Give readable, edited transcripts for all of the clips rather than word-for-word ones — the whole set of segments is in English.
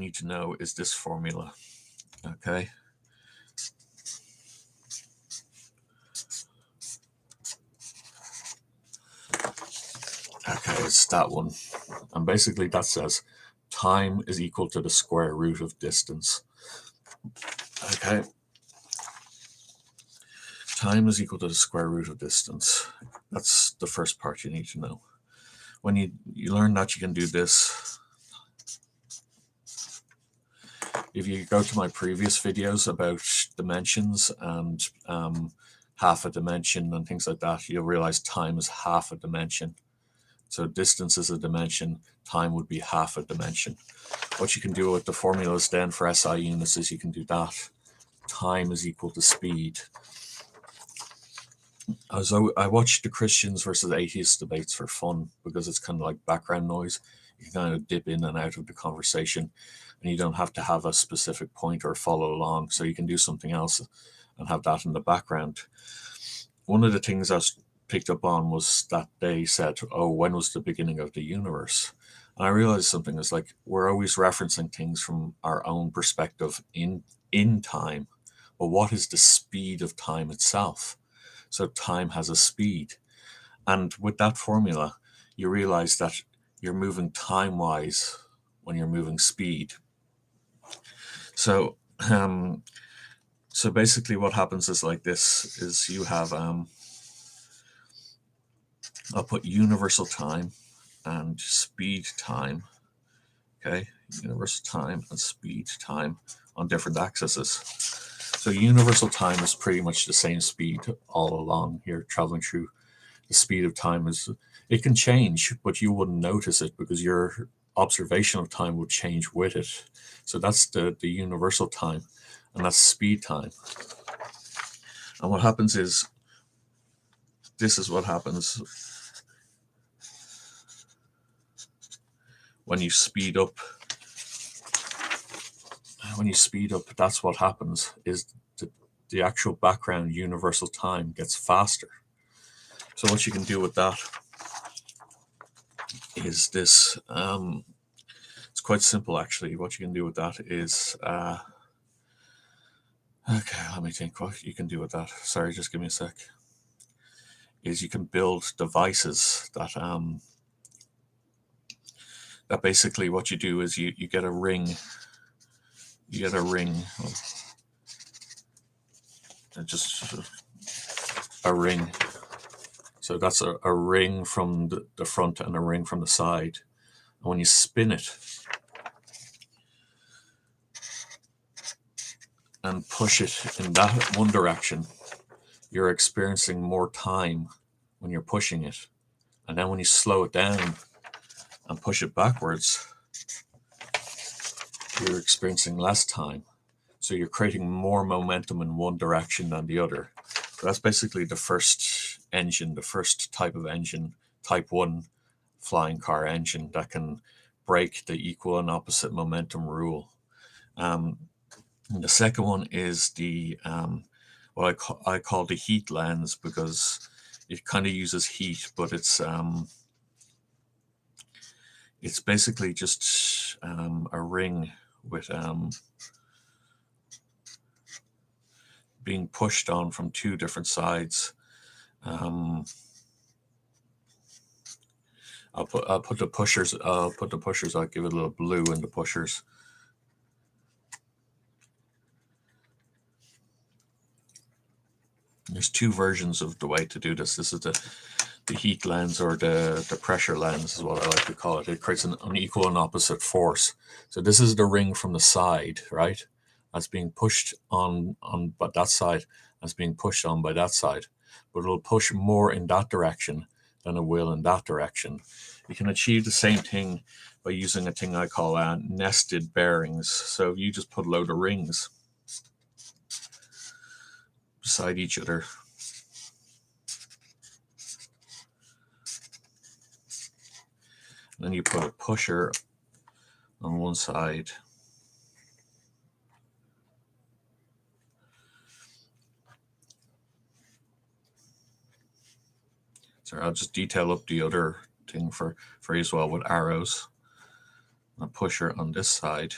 need to know is this formula. Okay. Okay, it's that one. And basically that says time is equal to the square root of distance. Okay. Time is equal to the square root of distance. That's the first part you need to know. When you learn that, you can do this. If you go to my previous videos about dimensions and half a dimension and things like that, you'll realize time is half a dimension. So distance is a dimension, time would be half a dimension. What you can do with the formulas then for SI units is you can do that. Time is equal to speed. I watched the Christians versus atheists debates for fun because it's kind of like background noise. You can kind of dip in and out of the conversation and you don't have to have a specific point or follow along. So you can do something else and have that in the background. One of the things I was picked up on was that they said, oh, when was the beginning of the universe? And I realized something is like we're always referencing things from our own perspective in time. But what is the speed of time itself? So time has a speed. And with that formula, you realize that you're moving time-wise when you're moving speed. So so basically what happens is like this, is you have, I'll put universal time and speed time, okay? Universal time and speed time on different axes. So universal time is pretty much the same speed all along here, traveling through. The speed of time it can change, but you wouldn't notice it because your observation of time would change with it. So that's the universal time, and that's speed time. And what happens is, this is what happens when you speed up. When you speed up, that's what happens, is the actual background universal time gets faster. So what you can do with that is this. It's quite simple, actually. What you can do with that is, okay, let me think what you can do with that. Sorry, just give me a sec. Is you can build devices that that basically what you do is you get a ring. You get a ring. Just a ring. So that's a ring from the front and a ring from the side. And when you spin it and push it in that one direction, you're experiencing more time when you're pushing it. And then when you slow it down and push it backwards, you're experiencing less time. So you're creating more momentum in one direction than the other. So that's basically the first engine, the first type of engine, type 1 flying car engine that can break the equal and opposite momentum rule. And the second one is the what I call the heat lens, because it kind of uses heat, but it's basically just a ring with being pushed on from two different sides. I'll put the pushers. I'll give it a little blue in the pushers. There's two versions of the way to do this. This is the heat lens, or the pressure lens is what I like to call it. It creates an unequal and opposite force. So this is the ring from the side, right? That's being pushed on by that side, that's being pushed on by that side. But it'll push more in that direction than it will in that direction. You can achieve the same thing by using a thing I call nested bearings. So you just put a load of rings beside each other. And then you put a pusher on one side. So I'll just detail up the other thing for you as well with arrows. A pusher on this side,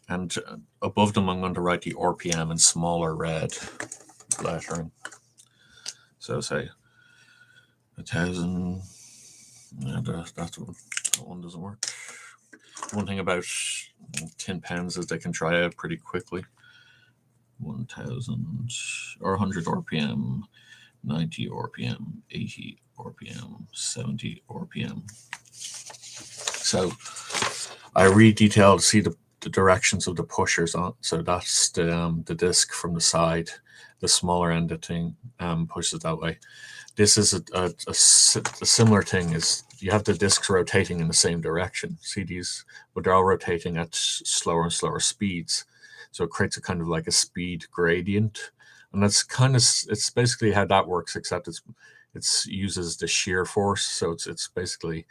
And above them, I'm going to write the RPM in smaller red lettering. So say 1,000. Yeah, that one doesn't work. One thing about tin pens is they can dry out pretty quickly. 1,000 or 100 RPM, 90 RPM, 80 RPM, 70 RPM. So I redetailed to see the directions of the pushers on. So that's the disc from the side. The smaller end of the thing pushes that way. This is a similar thing. Is you have the discs rotating in the same direction. See these, but they're all rotating at slower and slower speeds. So it creates a kind of like a speed gradient, and that's kind of it's basically how that works. Except it's uses the shear force, so it's basically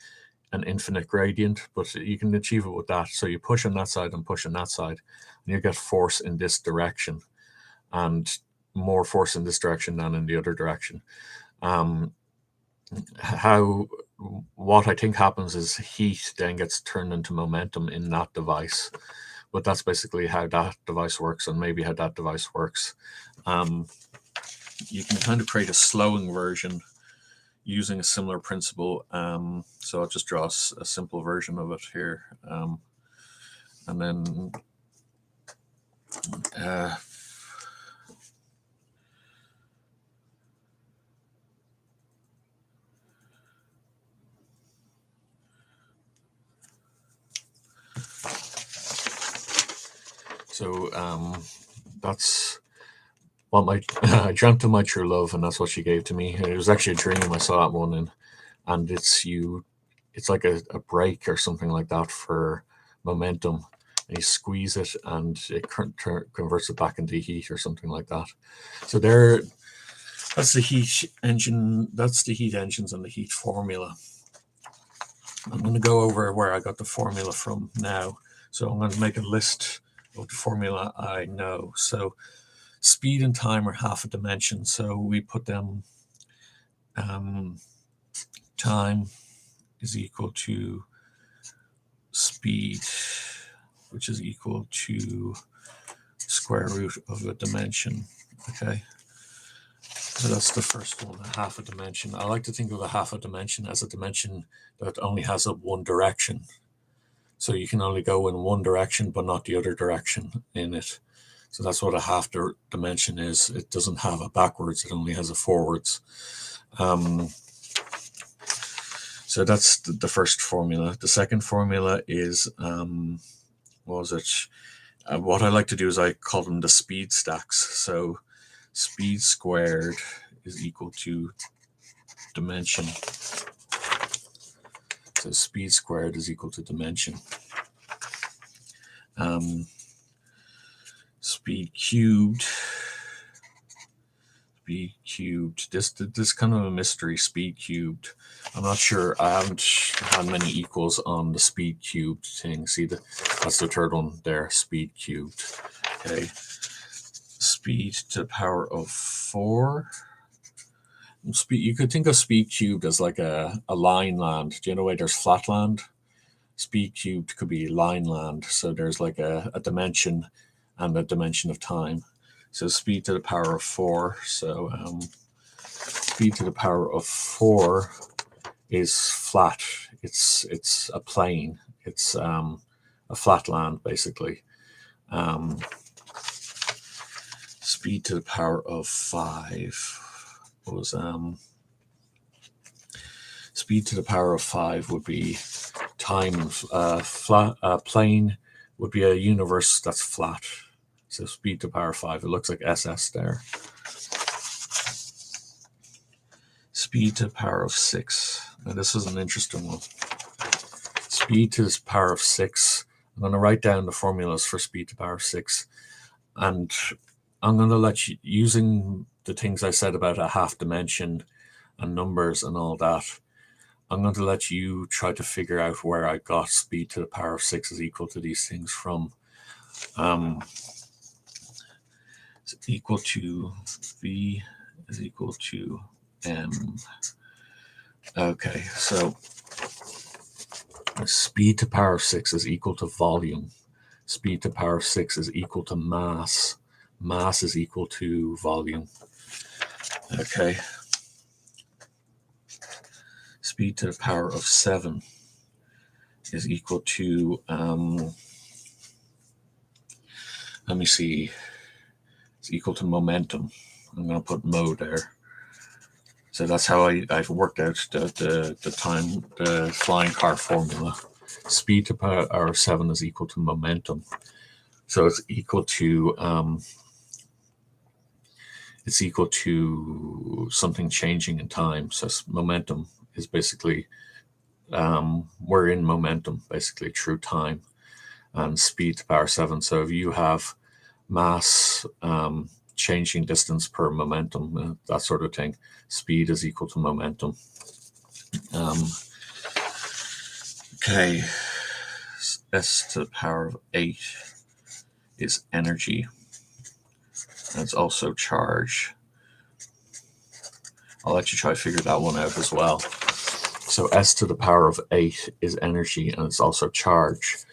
an infinite gradient, but you can achieve it with that. So you push on that side and push on that side, and you get force in this direction, and more force in this direction than in the other direction. What I think happens is heat then gets turned into momentum in that device, but that's basically how that device works, and maybe how that device works. You can kind of create a slowing version using a similar principle. So I'll just draw a simple version of it here, and then that's what I dreamt of my true love, and that's what she gave to me. It was actually a dream. I saw that one, and it's like a brake or something like that for momentum. And you squeeze it, and it converts it back into heat or something like that. So that's the heat engine. That's the heat engines and the heat formula. I'm going to go over where I got the formula from now. So I'm going to make a list of the formula I know. So speed and time are half a dimension. So we put them, time is equal to speed, which is equal to square root of a dimension. Okay. So that's the first one, a half a dimension. I like to think of a half a dimension as a dimension that only has a one direction. So you can only go in one direction, but not the other direction in it. So that's what a half dimension is. It doesn't have a backwards, it only has a forwards. So that's the first formula. The second formula is, what I like to do is I call them the speed stacks. So speed squared is equal to dimension. So speed squared is equal to dimension. Speed cubed. This kind of a mystery. Speed cubed. I'm not sure. I haven't had many equals on the speed cubed thing. See, that's the third one there. Speed cubed. Okay. Speed to the power of 4. You could think of speed cubed as like a line land. Do you know where there's flat land? Speed cubed could be line land. So there's like a dimension and a dimension of time. So speed to the power of 4. So speed to the power of 4 is flat. It's a plane. It's a flat land basically. Speed to the power of 5 was speed to the power of 5 would be time. Flat plane would be a universe that's flat. So speed to the power of 5. It looks like SS there. Speed to the power of 6. Now this is an interesting one. Speed to the power of 6. I'm going to write down the formulas for speed to the power of 6, and I'm going to let you, using the things I said about a half dimension and numbers and all that, I'm going to let you try to figure out where I got speed to the power of 6 is equal to these things from. It's equal to V is equal to M. Okay, so speed to power of 6 is equal to volume. Speed to the power of 6 is equal to mass. Mass is equal to volume. Okay. Speed to the power of 7 is equal to, let me see, it's equal to momentum. I'm going to put mode there. So that's how I've worked out the flying car formula. Speed to power of 7 is equal to momentum. So it's equal to something changing in time. So momentum is basically, we're in momentum basically through time, and speed to power 7. So if you have mass, changing distance per momentum, that sort of thing, speed is equal to momentum. Okay, s to the power of 8 is energy. And it's also charge. I'll let you try to figure that one out as well. So s to the power of 8 is energy, and it's also charge.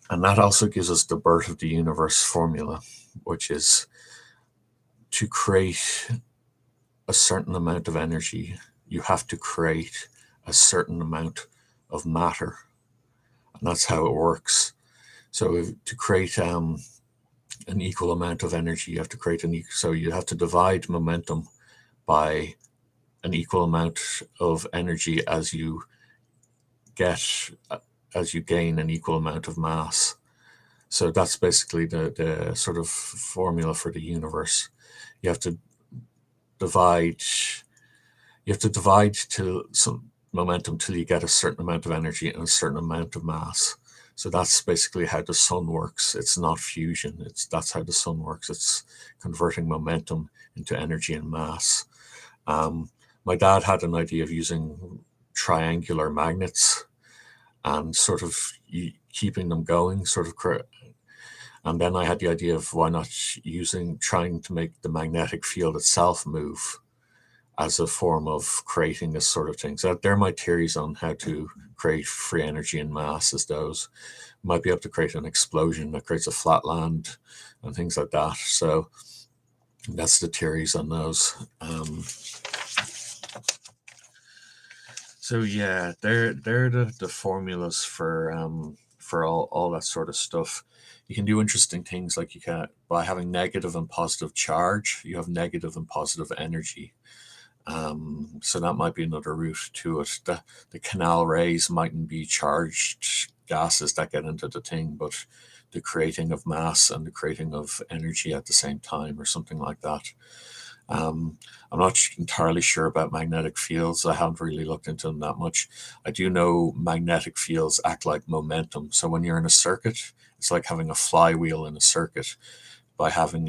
And that also gives us the birth of the universe formula, which is to create a certain amount of energy, you have to create a certain amount of matter. And that's how it works. So to create an equal amount of energy, you have to create so you have to divide momentum by an equal amount of energy as you gain an equal amount of mass. So that's basically the sort of formula for the universe. You have to divide to some momentum till you get a certain amount of energy and a certain amount of mass. So that's basically how the sun works. It's not fusion. That's how the sun works. It's converting momentum into energy and mass. My dad had an idea of using triangular magnets and sort of keeping them going, and then I had the idea of why not trying to make the magnetic field itself move as a form of creating this sort of thing. So they're my theories on how to create free energy and mass, as those might be able to create an explosion that creates a flat land and things like that. So that's the theories on those. So yeah, they're the formulas for all that sort of stuff. You can do interesting things, like you can, by having negative and positive charge, you have negative and positive energy. So that might be another route to it. The canal rays mightn't be charged gases that get into the thing, but the creating of mass and the creating of energy at the same time, or something like that. I'm not entirely sure about magnetic fields. I haven't really looked into them that much. I do know magnetic fields act like momentum. So when you're in a circuit, it's like having a flywheel in a circuit by having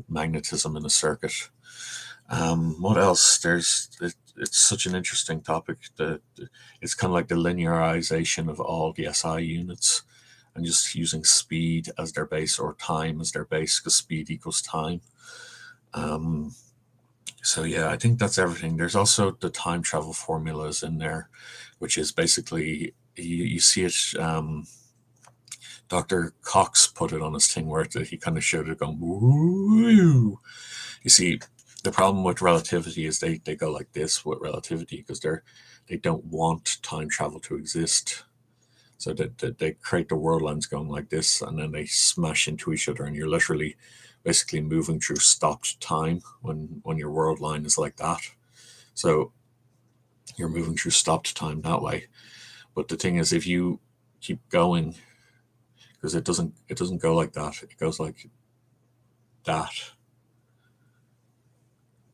magnetism in a circuit. What else? It's such an interesting topic. It's kind of like the linearization of all the SI units, and just using speed as their base or time as their base, because speed equals time. So yeah, I think that's everything. There's also the time travel formulas in there, which is basically, you see it. Dr. Cox put it on his thing where he kind of showed it going, woo. You see, the problem with relativity is they go like this with relativity, because they don't want time travel to exist. So they create the world lines going like this, and then they smash into each other, and you're literally basically moving through stopped time when your world line is like that. So you're moving through stopped time that way. But the thing is, if you keep going, because it doesn't go like that, it goes like that.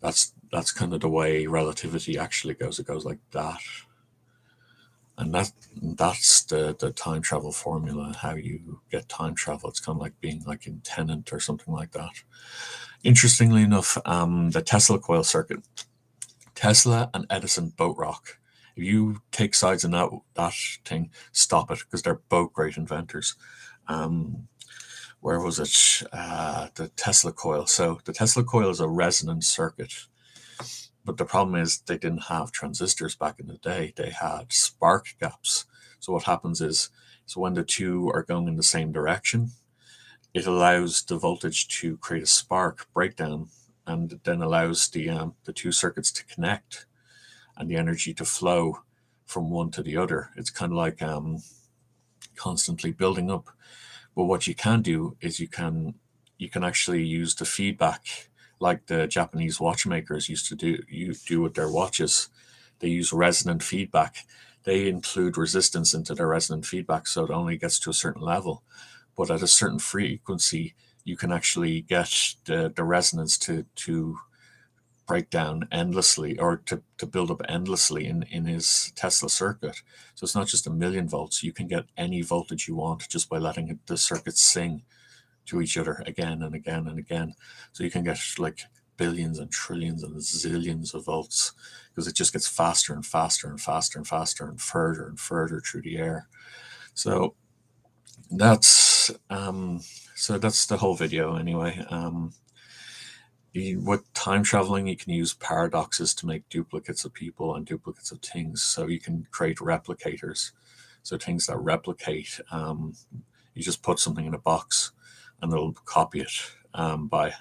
That's kind of the way relativity actually goes. It goes like that. And that's the time travel formula, how you get time travel. It's kind of like being like in Tenet or something like that. Interestingly enough, the Tesla coil circuit, Tesla and Edison both rock. If you take sides in that thing, stop it, because they're both great inventors. Where was it? The Tesla coil. So the Tesla coil is a resonant circuit. But the problem is they didn't have transistors back in the day. They had spark gaps. So what happens is, So when the two are going in the same direction, it allows the voltage to create a spark breakdown, and then allows the two circuits to connect and the energy to flow from one to the other. It's kind of like constantly building up. But what you can do is you can actually use the feedback, like the Japanese watchmakers used to do with their watches. They use resonant feedback. They include resistance into their resonant feedback, so it only gets to a certain level. But at a certain frequency, you can actually get the resonance to break down endlessly, or to build up endlessly in his Tesla circuit. So it's not just a million volts. You can get any voltage you want just by letting the circuits sing to each other again and again and again. So you can get like billions and trillions and zillions of volts, because it just gets faster and faster and faster and faster and further through the air. So that's the whole video anyway. With time traveling, you can use paradoxes to make duplicates of people and duplicates of things. So you can create replicators. So things that replicate, you just put something in a box and it'll copy it by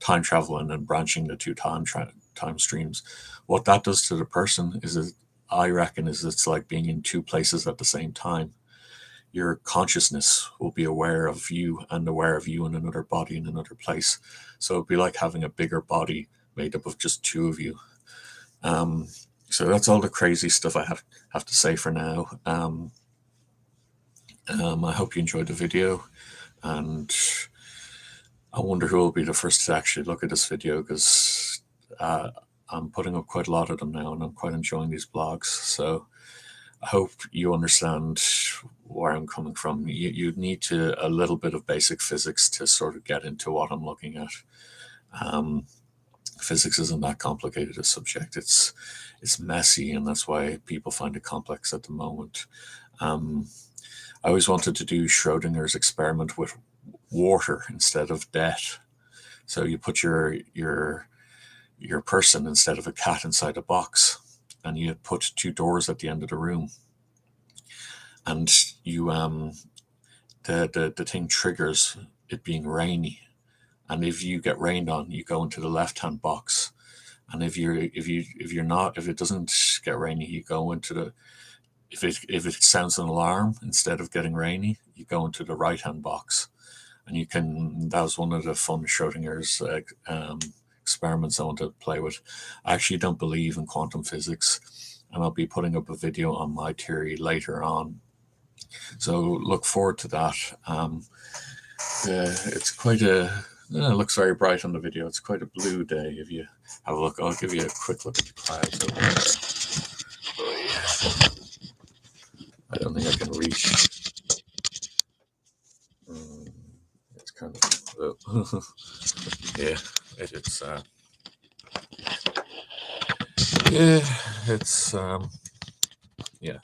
time traveling and branching the two time streams. What that does to the person is, I reckon, it's like being in two places at the same time. Your consciousness will be aware of you and aware of you in another body in another place. So it'd be like having a bigger body made up of just two of you. So that's all the crazy stuff I have to say for now. I hope you enjoyed the video, and I wonder who will be the first to actually look at this video, because I'm putting up quite a lot of them now and I'm quite enjoying these blogs. So I hope you understand where I'm coming from. You need a little bit of basic physics to sort of get into what I'm looking at. Physics isn't that complicated a subject. It's messy, and that's why people find it complex at the moment. I always wanted to do Schrodinger's experiment with water instead of debt. So you put your person instead of a cat inside a box, and you put two doors at the end of the room, and you the thing triggers it being rainy, and if you get rained on, you go into the left-hand box, and if it doesn't get rainy, you go into the if it sounds an alarm, instead of getting rainy, you go into the right-hand box. And that was one of the fun Schrodinger's experiments I want to play with. I actually don't believe in quantum physics, and I'll be putting up a video on my theory later on. So look forward to that. It's quite it looks very bright on the video. It's quite a blue day. If you have a look, I'll give you a quick look at the clouds. Oh, yeah. I don't think I can reach. It's kind of yeah. It's yeah.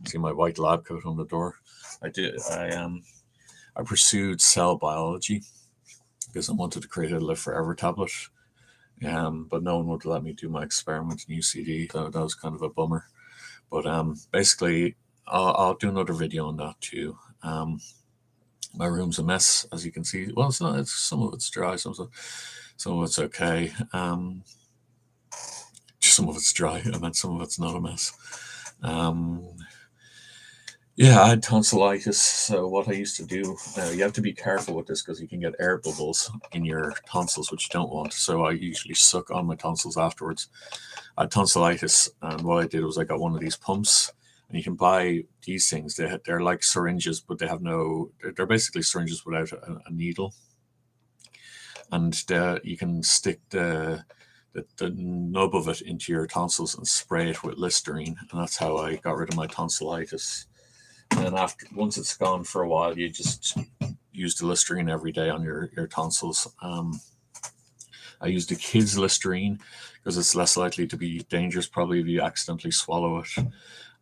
See my white lab coat on the door. I pursued cell biology because I wanted to create a live forever tablet. But no one would let me do my experiment in UCD, so that was kind of a bummer. But basically, I'll do another video on that too. My room's a mess, as you can see. Well, it's not. Some of it's dry, some of it's okay. Some of it's dry. I meant some of it's not a mess. Yeah, I had tonsillitis. So what I used to do, you have to be careful with this because you can get air bubbles in your tonsils, which you don't want. So I usually suck on my tonsils afterwards. I had tonsillitis, and what I did was I got one of these pumps, and you can buy these things. They're like syringes, but they have no. They're basically syringes without a needle, and you can stick the nub of it into your tonsils and spray it with Listerine, and that's how I got rid of my tonsillitis. And then once it's gone for a while, you just use the Listerine every day on your tonsils. I used the kids' Listerine because it's less likely to be dangerous, probably, if you accidentally swallow it.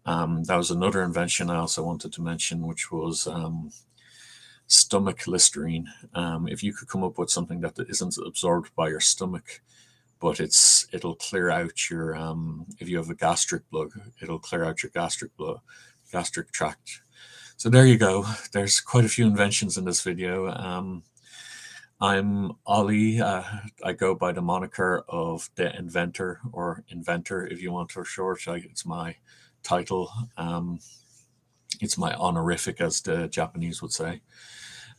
That was another invention I also wanted to mention, which was stomach Listerine. If you could come up with something that isn't absorbed by your stomach, but it'll clear out your if you have a gastric bug, it'll clear out your gastric tract. So there you go. There's quite a few inventions in this video. I'm Ollie. I go by the moniker of the Inventor, or Inventor if you want for short. It's my title. It's my honorific, as the Japanese would say.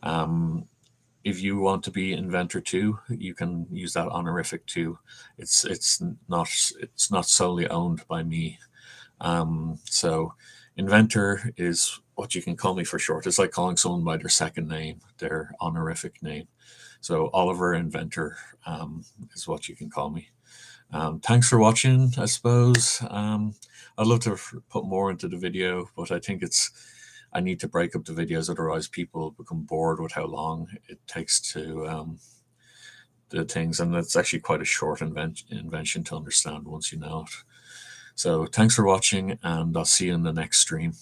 If you want to be Inventor too, you can use that honorific too. It's not solely owned by me. So Inventor is what you can call me for short. It's like calling someone by their second name, their honorific name. So Oliver Inventor is what you can call me. Thanks for watching, I suppose. I'd love to put more into the video, but I think I need to break up the videos, otherwise people become bored with how long it takes to the things, and it's actually quite a short invention to understand once you know it. So thanks for watching, and I'll see you in the next stream.